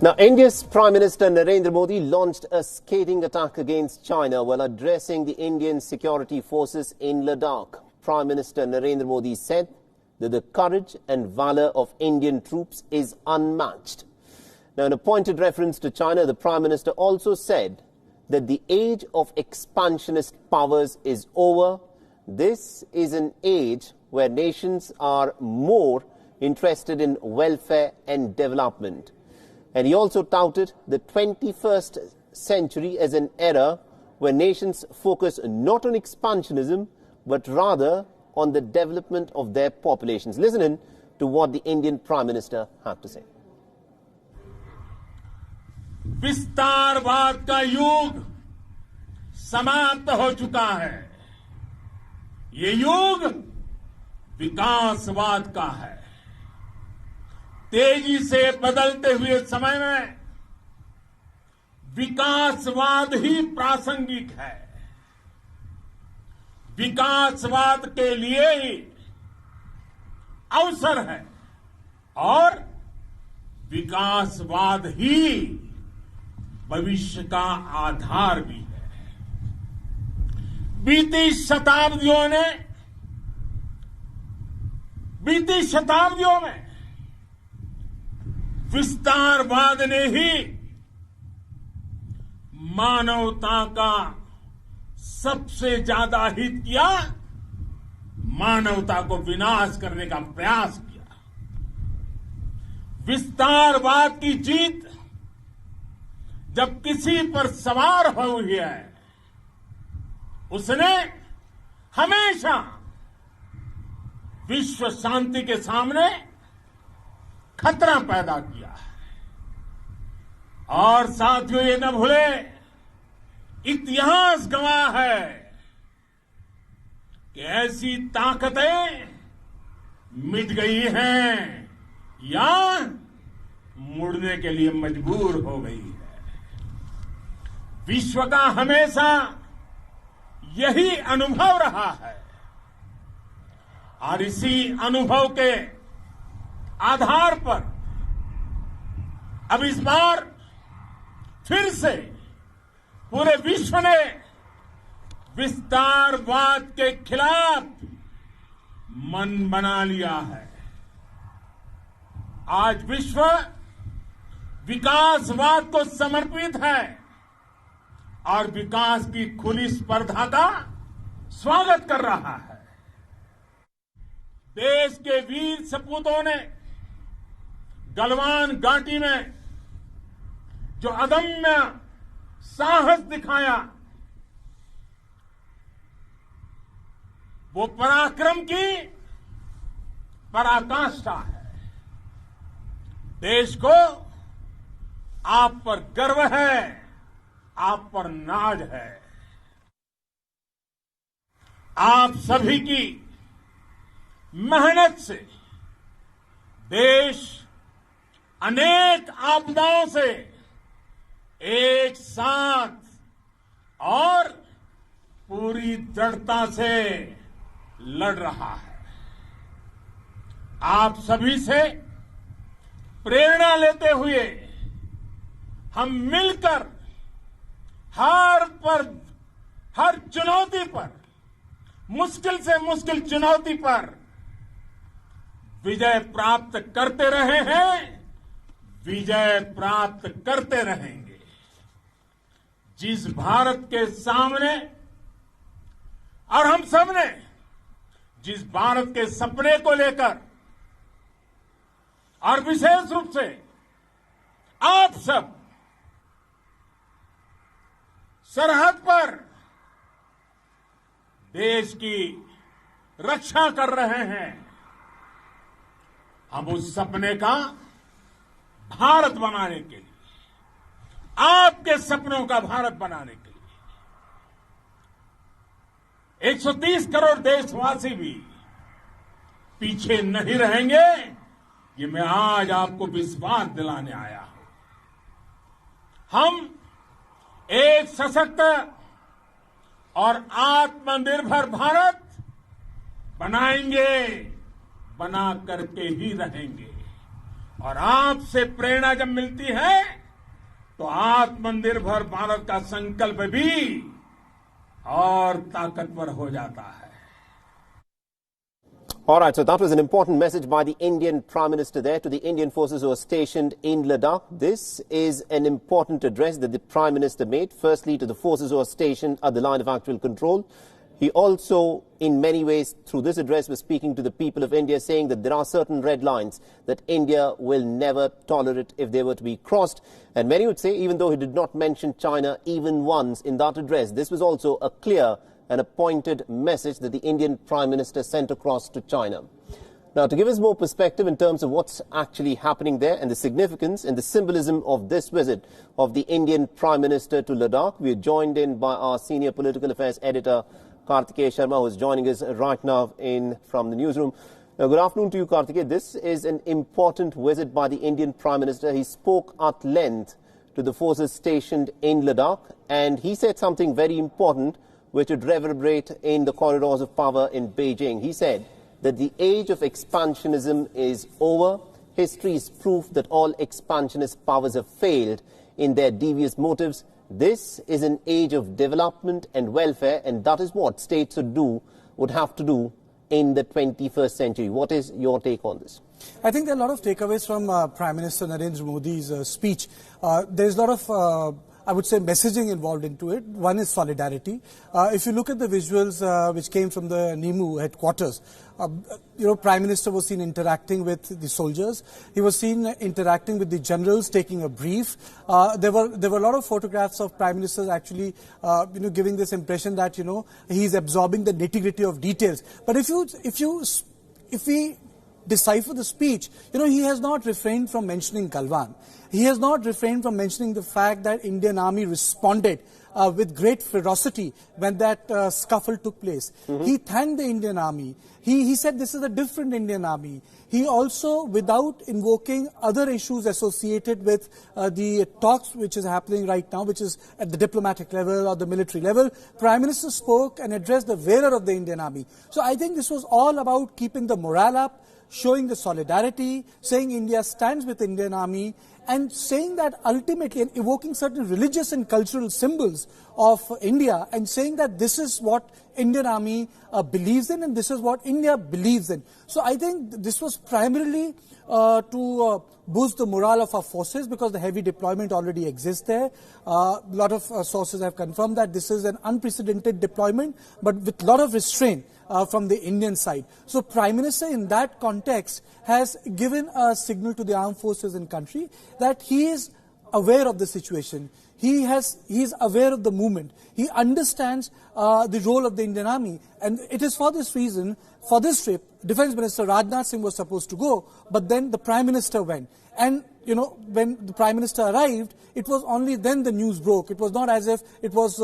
Now, India's Prime Minister Narendra Modi launched a scathing attack against China while addressing the Indian security forces in Ladakh. Prime Minister Narendra Modi said that the courage and valor of Indian troops is unmatched. Now, in a pointed reference to China, the Prime Minister also said that the age of expansionist powers is over. This is an age where nations are more interested in welfare and development. And he also touted the 21st century as an era where nations focus not on expansionism, but rather on the development of their populations. Listen in to what the Indian Prime Minister had to say. विस्तारवाद का युग समाप्त हो चुका है। ये युग विकासवाद का है। तेजी से बदलते हुए समय में विकासवाद ही प्रासंगिक है। विकासवाद के लिए ही अवसर है और विकासवाद ही भविष्य का आधार भी है। बीती शताब्दियों में विस्तारवाद ने ही मानवता का सबसे ज्यादा हित किया, मानवता को विनाश करने का प्रयास किया। विस्तारवाद की जीत जब किसी पर सवार हुई है, उसने हमेशा विश्व शांति के सामने खतरा पैदा किया है। और साथियों, ये न भूले, इतिहास गवाह है कि ऐसी ताकतें मिट गई हैं या मुड़ने के लिए मजबूर हो गई है। विश्व का हमेशा यही अनुभव रहा है और इसी अनुभव के आधार पर अब इस बार फिर से पूरे विश्व ने विस्तारवाद के खिलाफ मन बना लिया है। आज विश्व विकासवाद को समर्पित है और विकास की खुली स्पर्धा का स्वागत कर रहा है। देश के वीर सपूतों ने गलवान घाटी में जो अदम्य साहस दिखाया, वो पराक्रम की पराकाष्ठा है। देश को आप पर गर्व है, आप पर नाज है। आप सभी की मेहनत से देश अनेक आपदाओं से एक साथ और पूरी दृढ़ता से लड़ रहा है। आप सभी से प्रेरणा लेते हुए हम मिलकर हर चुनौती पर, मुश्किल से मुश्किल चुनौती पर विजय प्राप्त करते रहे हैं, विजय प्राप्त करते रहेंगे। जिस भारत के सामने और हम सबने जिस भारत के सपने को लेकर और विशेष रूप से आप सब सरहद पर देश की रक्षा कर रहे हैं, हम उस सपने का भारत बनाने के लिए, आपके सपनों का भारत बनाने के लिए 130 करोड़ देशवासी भी पीछे नहीं रहेंगे, ये मैं आज आपको विश्वास दिलाने आया हूं। हम एक सशक्त और आत्मनिर्भर भारत बनाएंगे, बना करके ही रहेंगे। और आपसे प्रेरणा जब मिलती है तो आत्मनिर्भर भारत का संकल्प भी और ताकतवर हो जाता है. All right, so that was an important message by the Indian Prime Minister there to the Indian forces who are stationed in Ladakh. This is an important address that the Prime Minister made, firstly to the forces who are stationed at the line of actual control. He also, in many ways, through this address, was speaking to the people of India, saying that there are certain red lines that India will never tolerate if they were to be crossed. And many would say, even though he did not mention China even once in that address, this was also a clear and a pointed message that the Indian Prime Minister sent across to China. Now, to give us more perspective in terms of what's actually happening there and the significance and the symbolism of this visit of the Indian Prime Minister to Ladakh, we are joined in by our senior political affairs editor, Kartikeya Sharma, who is joining us right now from the newsroom. Now, good afternoon to you, Kartikeya. This is an important visit by the Indian Prime Minister. He spoke at length to the forces stationed in Ladakh, and he said something very important which would reverberate in the corridors of power in Beijing. He said that the age of expansionism is over. History is proof that all expansionist powers have failed in their devious motives. This is an age of development and welfare, and that is what states would have to do in the 21st century. What is your take on this? I think there are a lot of takeaways from Prime Minister Narendra Modi's speech. There is a lot of I would say messaging involved into it. One is solidarity. If you look at the visuals which came from the NIMU headquarters, Prime Minister was seen interacting with the soldiers. He was seen interacting with the generals, taking a brief. There were a lot of photographs of Prime Ministers actually, giving this impression that he's absorbing the nitty-gritty of details. But if we decipher the speech, he has not refrained from mentioning Galwan. He has not refrained from mentioning the fact that Indian Army responded with great ferocity when that scuffle took place. He thanked the Indian Army. He said this is a different Indian Army. He also, without invoking other issues associated with the talks which is happening right now, which is at the diplomatic level or the military level, Prime Minister spoke and addressed the wearer of the Indian Army. So I think this was all about keeping the morale up, showing the solidarity, saying India stands with Indian Army, and saying that ultimately, and evoking certain religious and cultural symbols of India, and saying that this is what Indian Army believes in, and this is what India believes in. So I think this was primarily to boost the morale of our forces, because the heavy deployment already exists there. A lot of sources have confirmed that this is an unprecedented deployment, but with a lot of restraint from the Indian side. So Prime Minister in that context has given a signal to the armed forces in country that he is aware of the situation. He is aware of the movement. He understands the role of the Indian Army. And it is for this reason, for this trip, Defence Minister Rajnath Singh was supposed to go, but then the Prime Minister went. And, when the Prime Minister arrived, it was only then the news broke. It was not as if it was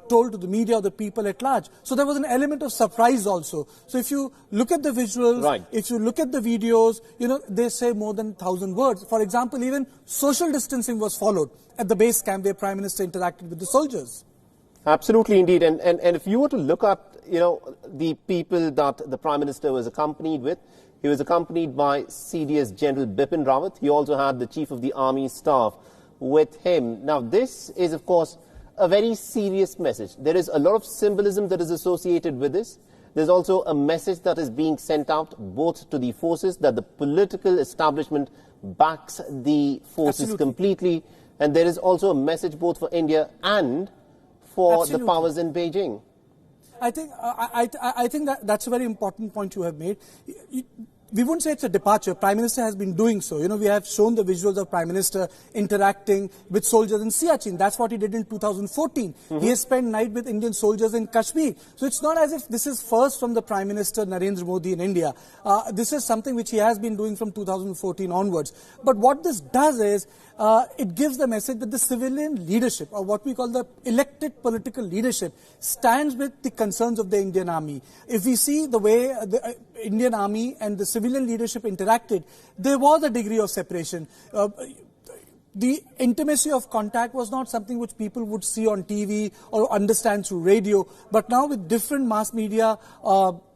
told to the media or the people at large. So there was an element of surprise also. So if you look at the visuals, right, if you look at the videos, they say more than 1,000 words. For example, even social distancing was followed at the base camp where Prime Minister interacted with the soldiers. Absolutely, indeed. And if you were to look at, the people that the Prime Minister was accompanied with, he was accompanied by CDS General Bipin Rawat. He also had the Chief of the Army Staff with him. Now, this is, of course, a very serious message. There is a lot of symbolism that is associated with this. There's also a message that is being sent out both to the forces, that the political establishment backs the forces Absolutely. completely. And there is also a message both for India and for Absolutely. the powers in Beijing. I think that's a very important point you have made. We wouldn't say it's a departure. Prime Minister has been doing so. We have shown the visuals of Prime Minister interacting with soldiers in Siachen. That's what he did in 2014. He has spent night with Indian soldiers in Kashmir. So it's not as if this is first from the Prime Minister Narendra Modi in India. This is something which he has been doing from 2014 onwards. But what this does is, it gives the message that the civilian leadership, or what we call the elected political leadership, stands with the concerns of the Indian Army. If we see the way the Indian Army and the civilian leadership interacted, there was a degree of separation. The intimacy of contact was not something which people would see on TV or understand through radio, but now with different mass media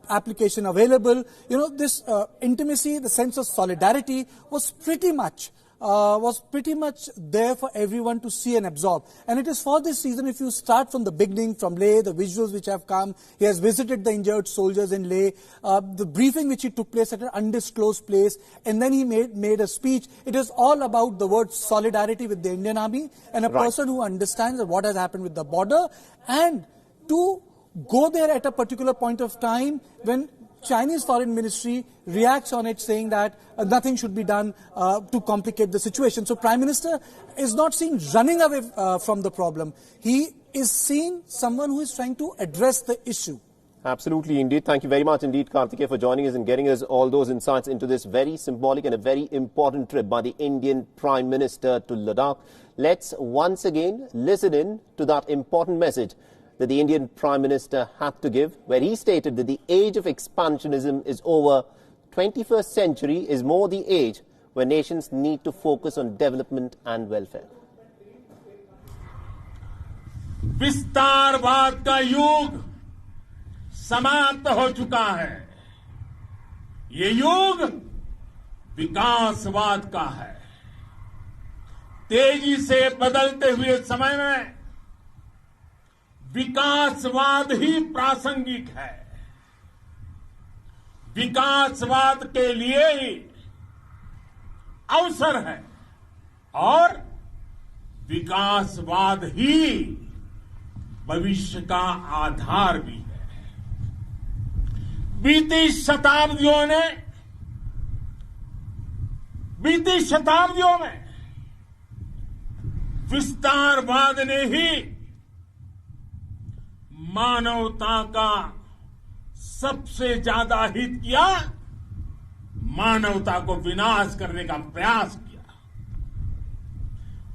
application available. You know, this intimacy, the sense of solidarity was pretty much there for everyone to see and absorb. And it is for this reason, if you start from the beginning, from Leh, the visuals which have come, he has visited the injured soldiers in Leh, the briefing which he took place at an undisclosed place, and then he made a speech. It is all about the word solidarity with the Indian Army and a person who understands what has happened with the border, and to go there at a particular point of time when Chinese Foreign Ministry reacts on it, saying that nothing should be done to complicate the situation. So Prime Minister is not seen running away from the problem. He is seen someone who is trying to address the issue. Absolutely, indeed. Thank you very much indeed, Karthikeya, for joining us and getting us all those insights into this very symbolic and a very important trip by the Indian Prime Minister to Ladakh. Let's once again listen in to that important message that the Indian Prime Minister had to give, where he stated that the age of expansionism is over. 21st century is more the age where nations need to focus on development and welfare. विस्तारवाद का युग समाप्त हो चुका है। ये युग विकासवाद का है। तेजी से बदलते हुए समय में विकासवाद ही प्रासंगिक है। विकासवाद के लिए ही अवसर है और विकासवाद ही भविष्य का आधार भी है। बीती शताब्दियों में विस्तारवाद ने ही मानवता का सबसे ज्यादा हित किया, मानवता को विनाश करने का प्रयास किया।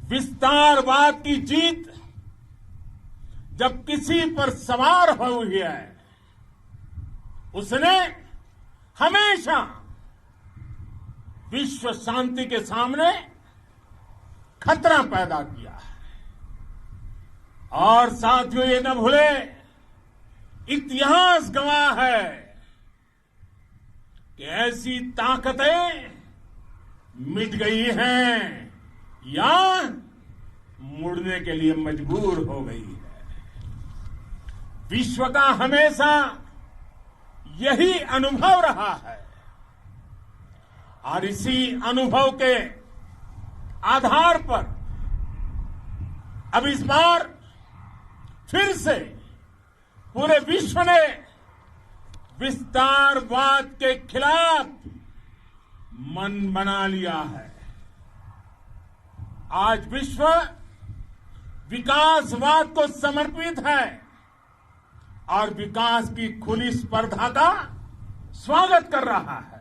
विस्तारवाद की जीत जब किसी पर सवार हुई है, उसने हमेशा विश्व शांति के सामने खतरा पैदा किया है। और साथियों, ये न भूले, इतिहास गवाह है कि ऐसी ताकतें मिट गई हैं या मुड़ने के लिए मजबूर हो गई है। विश्व का हमेशा यही अनुभव रहा है और इसी अनुभव के आधार पर अब इस बार फिर से पूरे विश्व ने विस्तारवाद के खिलाफ मन बना लिया है। आज विश्व विकासवाद को समर्पित है और विकास की खुली स्पर्धा का स्वागत कर रहा है।